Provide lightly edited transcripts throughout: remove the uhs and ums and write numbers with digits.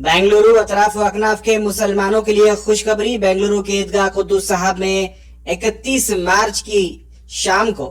बेंगलुरु अतराफ व अकनाफ के मुसलमानों के लिए खुशखबरी। बेंगलुरु के ईदगाह कुद्दुस साहब में 31 मार्च की शाम को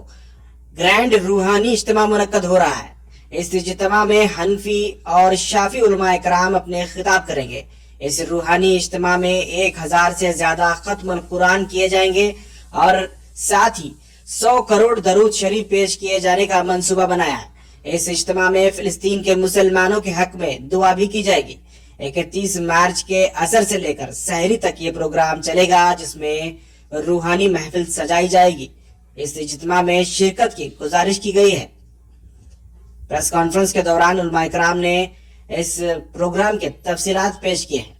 ग्रैंड रूहानी इज्तिमा मुनक्कद हो रहा है। इस इज्तिमा में हनफी और शाफी उलमाए कराम अपने खिताब करेंगे। इस रूहानी इज्तिमा में 1000 से ज्यादा खत्म कुरान किए जाएंगे और साथ ही 100 करोड़ दरूद शरीफ पेश किए जाने का मंसूबा बनाया है। इस इज्तिमा में फिलिस्तीन के मुसलमानों के हक में दुआ भी की जाएगी। 31 मार्च के असर से लेकर सहरी तक ये प्रोग्राम चलेगा, जिसमें रूहानी महफिल सजाई जाएगी। इस इज्तिमा में शिरकत की गुजारिश की गई है। प्रेस कॉन्फ्रेंस के दौरान उलमाए कराम ने इस प्रोग्राम के तफसीलात पेश किए हैं।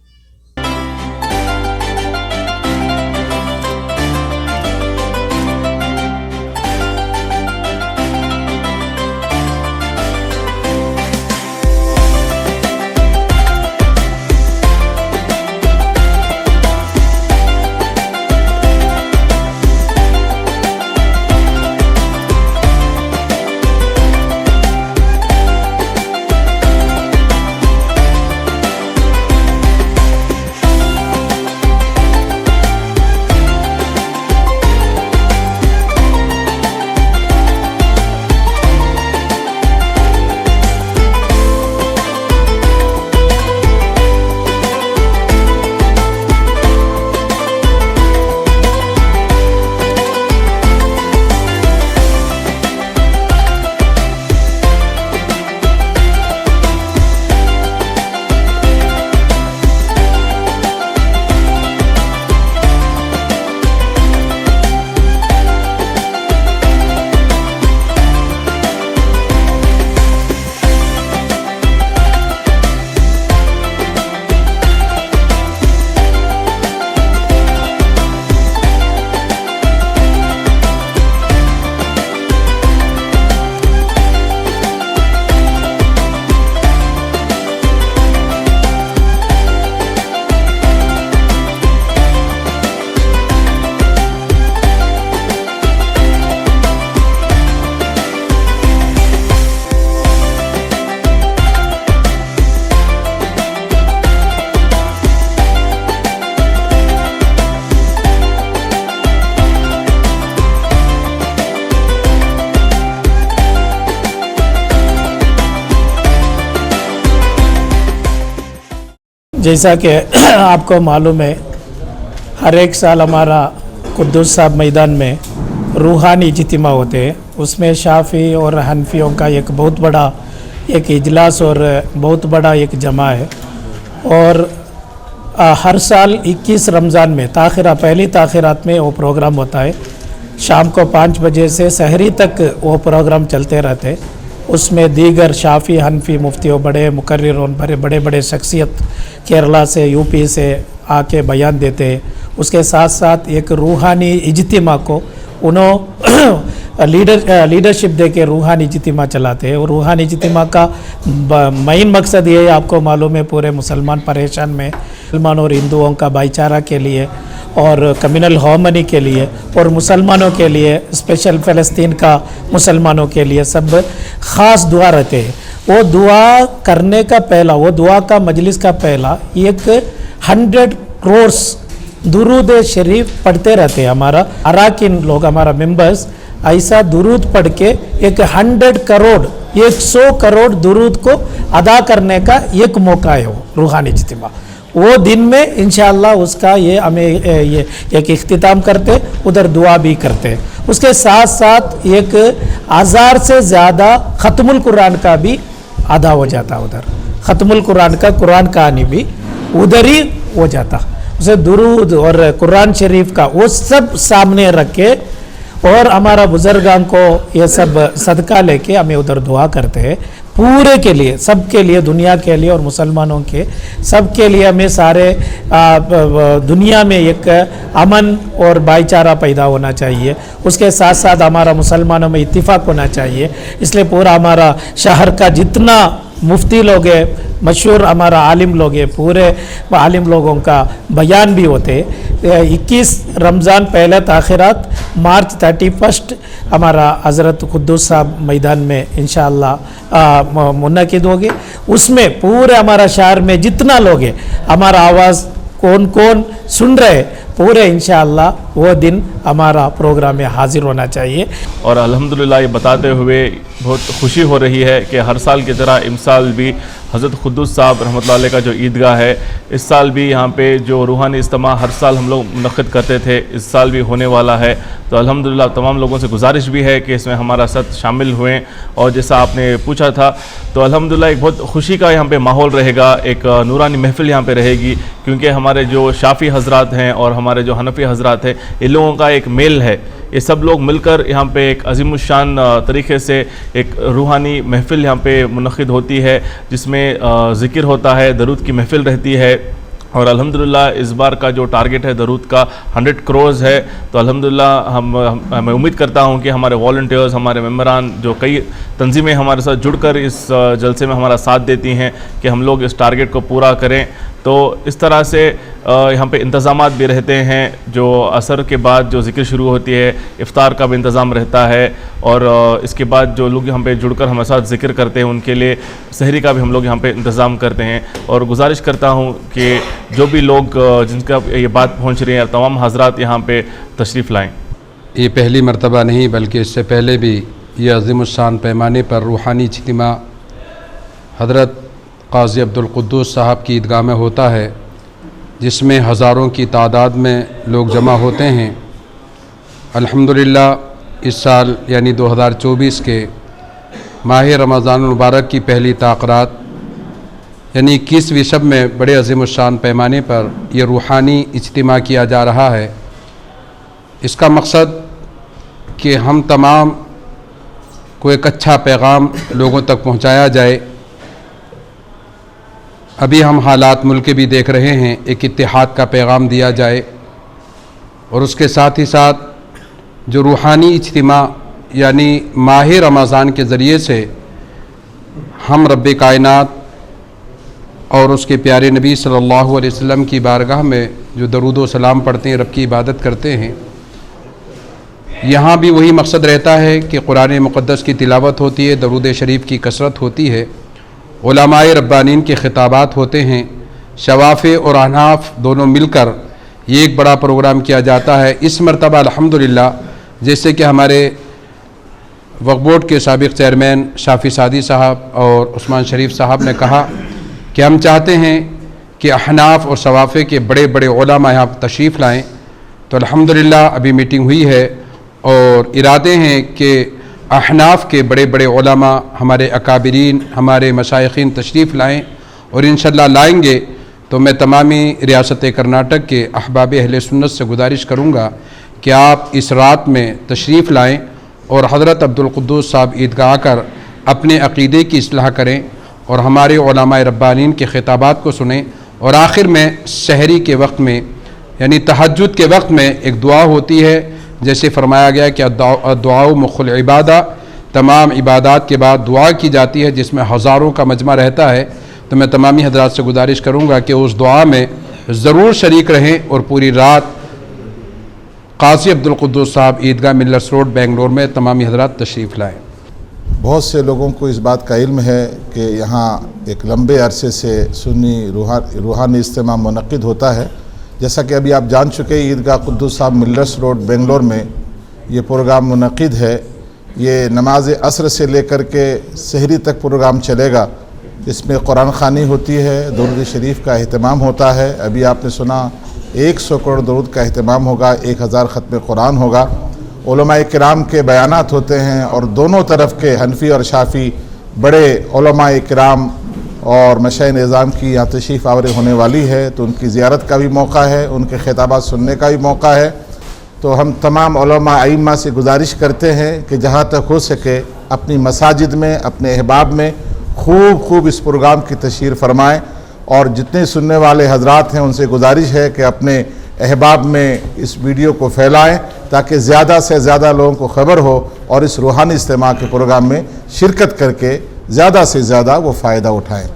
जैसा कि आपको मालूम है, हर एक साल हमारा कुद्दुस साहब मैदान में रूहानी इज्तिमा होते हैं। उसमें शाफ़ी और हनफियों का एक बहुत बड़ा एक इजलास और बहुत बड़ा एक जमा है। और हर साल 21 रमज़ान में पहली ताख़िरात में वो प्रोग्राम होता है। शाम को 5 बजे से सहरी तक वो प्रोग्राम चलते रहते। उसमें दीगर शाफ़ी हनफी मुफ्तियों बड़े मुकर्रिरों बड़े बड़े शख्सियत केरला से यूपी से आके बयान देते हैं। उसके साथ साथ एक रूहानी इज्तिमा को उन्होंने लीडरशिप दे के रूहानी इज्तिमा चलाते हैं। और रूहानी इज्तिमा का मेन मकसद ये है, आपको मालूम है, पूरे मुसलमान परेशान में मुसलमान और हिंदुओं का भाईचारा के लिए और कम्युनल हार्मनी के लिए और मुसलमानों के लिए स्पेशल फ़लस्तीन का मुसलमानों के लिए सब ख़ास दुआ रहते हैं। वो दुआ करने का पहला, वो दुआ का मजलिस का पहला एक 100 करोड़ दुरूद शरीफ पढ़ते रहते हैं। हमारा अराकिन लोग, हमारा मेंबर्स ऐसा दुरूद पढ़ के एक 100 करोड़ दुरूद को अदा करने का एक मौका है वो रूहानी इज्तिमा। वो दिन में इंशाअल्लाह उसका ये हमें ये एक इख्तिताम करते, उधर दुआ भी करते। उसके साथ साथ 1000 से ज़्यादा ख़त्मुल कुरान का भी अदा हो जाता। उधर ख़त्मुल कुरान का कुरान कहानी भी उधर ही हो जाता। उसे दुरूद और कुरान शरीफ का वो सब सामने रख के और हमारा बुजुर्गां को ये सब सदका लेके हमें उधर दुआ करते हैं। पूरे के लिए, सबके लिए, दुनिया के लिए और मुसलमानों के सबके लिए हमें सारे दुनिया में एक अमन और भाईचारा पैदा होना चाहिए। उसके साथ साथ हमारा मुसलमानों में इत्तिफाक होना चाहिए। इसलिए पूरा हमारा शहर का जितना मुफ्ती लोग हैं, मशहूर हमारा आलिम लोग है, पूरे आलिम लोगों का बयान भी होते। 21 रमज़ान पहले ताख़िरात, मार्च 31 हमारा हज़रत कुद्दूस साहब मैदान में इंशाअल्लाह मुनक़िद होगी। उसमें पूरे हमारा शहर में जितना लोग है, हमारा आवाज़ कौन कौन सुन रहे, पूरे इंशाअल्लाह वो दिन हमारा प्रोग्राम में हाजिर होना चाहिए। और अल्हम्दुलिल्लाह ये बताते हुए बहुत खुशी हो रही है कि हर साल की तरह इस साल भी हज़रत कुद्दूस साहब रहमतुल्लाह अलैह का जो ईदगाह है, इस साल भी यहाँ पे जो रूहानी इज्तिमा हर साल हम लोग मुनक़्क़िद करते थे, इस साल भी होने वाला है। तो अल्हम्दुलिल्लाह तमाम लोगों से गुजारिश भी है कि इसमें हमारा साथ शामिल हुए। और जैसा आपने पूछा था, तो अल्हम्दुलिल्लाह एक बहुत खुशी का यहाँ पे माहौल रहेगा, एक नूरानी महफ़िल यहाँ पे रहेगी, क्योंकि हमारे जो शाफ़ी हज़रात हैं और हमारे जो हनफ़ी हज़रात हैं, इन लोगों का एक मेल है। ये सब लोग मिलकर यहाँ पे एक अज़ीमुश्शान तरीके से एक रूहानी महफ़िल यहाँ पे मुनक़्क़िद होती है, जिसमें ज़िक्र होता है, दरूद की महफ़िल रहती है। और अल्हम्दुलिल्लाह इस बार का जो टारगेट है दरूद का 100 करोड़ है। तो अल्हम्दुलिल्लाह मैं उम्मीद करता हूँ कि हमारे वॉलंटियर्स, हमारे मेम्बरान, जो कई तंजीमें हमारे साथ जुड़कर इस जलसे में हमारा साथ देती हैं कि हम लोग इस टारगेट को पूरा करें। तो इस तरह से यहाँ पे इंतज़ामात भी रहते हैं। जो असर के बाद जो ज़िक्र शुरू होती है, इफ़्तार का भी इंतज़ाम रहता है, और इसके बाद जो लोग यहाँ पे जुड़कर हमारे साथ ज़िक्र करते हैं उनके लिए सहरी का भी हम लोग यहाँ पे इंतज़ाम करते हैं। और गुजारिश करता हूँ कि जो भी लोग जिनका ये बात पहुँच रही है, तमाम हज़रात यहाँ पे तशरीफ़ लाएँ। ये पहली मरतबा नहीं बल्कि इससे पहले भी ये अज़ीमुश्शान पैमाने पर रूहानी इज्तिमा हज़रत क़ाज़ी अब्दुल क़ुद्दूस साहब की ईदगाह में होता है, जिसमें हज़ारों की तादाद में लोग जमा होते हैं। अल्हम्दुलिल्लाह इस साल यानी 2024 के माह रमज़ान मुबारक की पहली ताक़रात यानी 21वीं शब में बड़े अज़ीमुश्शान पैमाने पर यह रूहानी इज्तिमा किया जा रहा है। इसका मकसद कि हम तमाम को एक अच्छा पैगाम लोगों तक पहुँचाया जाए। अभी हम हालात मुल्क के भी देख रहे हैं, एक इत्तेहाद का पैगाम दिया जाए, और उसके साथ ही साथ जो रूहानी इज्तिमा यानी माह रमज़ान के ज़रिए से हम रब्बे कायनात और उसके प्यारे नबी सल्लल्लाहु अलैहि वसल्लम की बारगाह में जो दरूद व सलाम पढ़ते हैं, रब की इबादत करते हैं, यहाँ भी वही मकसद रहता है कि कुरान मुक़द्दस की तिलावत होती है, दरूद शरीफ की कसरत होती है, उलमाए रब्बानीन के ख़िताबात होते हैं, शवाफ़े और अहनाफ दोनों मिलकर ये एक बड़ा प्रोग्राम किया जाता है। इस मरतबा अल्हम्दुलिल्लाह जैसे कि हमारे वक्फ बोर्ड के साबिक़ चेयरमैन शाफ़ी सादी साहब और उस्मान शरीफ साहब ने कहा कि हम चाहते हैं कि अहनाफ और शवाफ़े के बड़े बड़े उलमा यहाँ तशरीफ़ लाएँ। तो अल्हम्दुलिल्लाह अभी मीटिंग हुई है और इरादे हैं कि अहनाफ के बड़े बड़े उलमा, हमारे अकाबिरीन, हमारे मशाइखीन तशरीफ़ लाएँ, और इंशाअल्लाह लाएंगे तो मैं तमामी रियासत कर्नाटक के अहबाब अहले सुन्नत से गुजारिश करूँगा कि आप इस रात में तशरीफ़ लाएँ और हज़रत अब्दुल क़ुद्दूस साहब ईदगाह आकर अपने अक़ीदे की इस्लाह करें और हमारे उलमाए रब्बानीन के ख़िताबात को सुनें। और आखिर में सहरी के वक्त में यानी तहज्जुद के वक्त में एक दुआ होती है, जैसे फरमाया गया कि दुआ मुखुल इबादा, तमाम इबादात के बाद दुआ की जाती है जिसमें हज़ारों का मजमा रहता है। तो मैं तमामी हज़रात से गुजारिश करूँगा कि उस दुआ में ज़रूर शरीक रहें और पूरी रात क़ाज़ी अब्दुल क़ुद्दूस साहब ईदगाह मिल्लर्स रोड बेंगलोर में तमामी हज़रात तशरीफ़ लाएँ। बहुत से लोगों को इस बात का इल्म है कि यहाँ एक लंबे अरसे से सुन्नी रूहानी इज्तिमा मुनक़्क़िद होता है। जैसा कि अभी आप जान चुके, ईदगाह क़ुद्दूस साहब मिल्लर्स रोड बेंगलोर में ये प्रोग्राम मुनक़्क़िद है। ये नमाज असर से लेकर के सहरी तक प्रोग्राम चलेगा। इसमें कुरान ख़वानी होती है, दरूद शरीफ का अहतमाम होता है। अभी आपने सुना 100 करोड़ दरूद का अहतमाम होगा, 1000 ख़त्म कुरान होगा, उलमाए किराम के बयानात होते हैं, और दोनों तरफ के हनफी और शाफ़ी बड़े उलमाए किराम और मशाए निज़ाम की यहाँ तशरीफ़ आवर होने वाली है। तो उनकी ज़ियारत का भी मौका है, उनके ख़िताबात सुनने का भी मौका है। तो हम तमाम उलमा अइम्मा से गुजारिश करते हैं कि जहाँ तक हो सके अपनी मसाजिद में, अपने अहबाब में खूब इस प्रोग्राम की तशहीर फरमाएँ। और जितने सुनने वाले हजरात हैं उनसे गुजारिश है कि अपने अहबाब में इस वीडियो को फैलाएं ताकि ज़्यादा से ज़्यादा लोगों को ख़बर हो और इस रूहानी इज्तिमा के प्रोग्राम में शिरकत करके ज़्यादा से ज़्यादा वो फ़ायदा उठाएं।